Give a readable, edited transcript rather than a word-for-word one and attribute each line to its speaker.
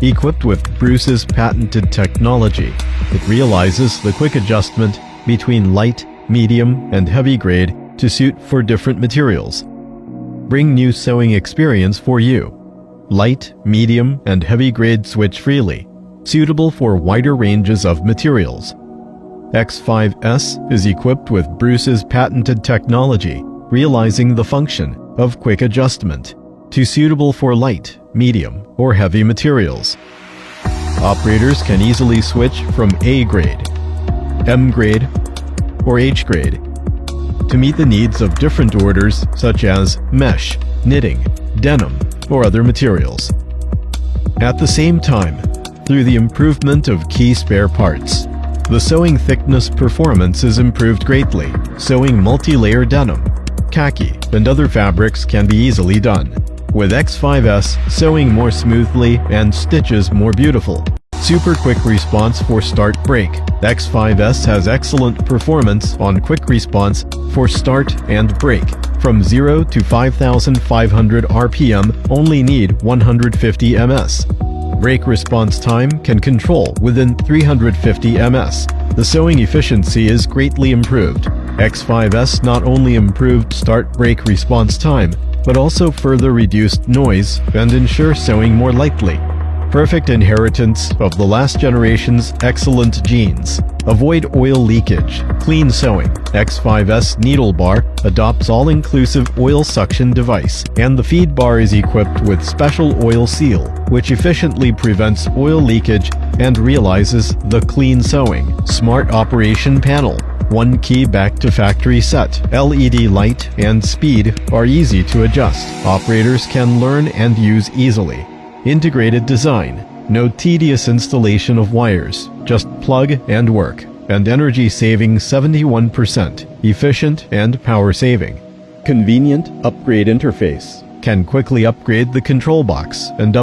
Speaker 1: Equipped with Bruce's patented technology, it realizes the quick adjustment between light, medium, and heavy grade to suit for different materials. Bring new sewing experience for you. Light, medium, and heavy grade switch freely, suitable for wider ranges of materials. X5s is equipped with Bruce's patented technology, realizing the function of quick adjustment to suitable for light, medium, or heavy materials. Operators can easily switch from A grade, M grade, or H grade to meet the needs of different orders such as mesh, knitting, denim, or other materials. At the same time, through the improvement of key spare parts, the sewing thickness performance is improved greatly. Sewing multi-layer denim, khaki, and other fabrics can be easily done. With X5s, sewing more smoothly and stitches more beautiful. Super quick response for start break. X5s has excellent performance on quick response for start and break. From 0 to 5,500 RPM, only need 150 ms. Break response time can control within 350 ms. The sewing efficiency is greatly improved. X5s not only improved start break response time, but also further reduced noise and ensure sewing more lightly. Perfect inheritance of the last generation's excellent genes. Avoid oil leakage. Clean sewing. X5s needle bar adopts all-inclusive oil suction device, and the feed bar is equipped with special oil seal, which efficiently prevents oil leakage and realizes the clean sewing. Smart operation panel. One key back to factory set. LED light and speed are easy to adjust. Operators can learn and use easily. Integrated design. No tedious installation of wires, just plug and work. And energy saving 71%. Efficient and power saving. Convenient upgrade interface. Can quickly upgrade the control box and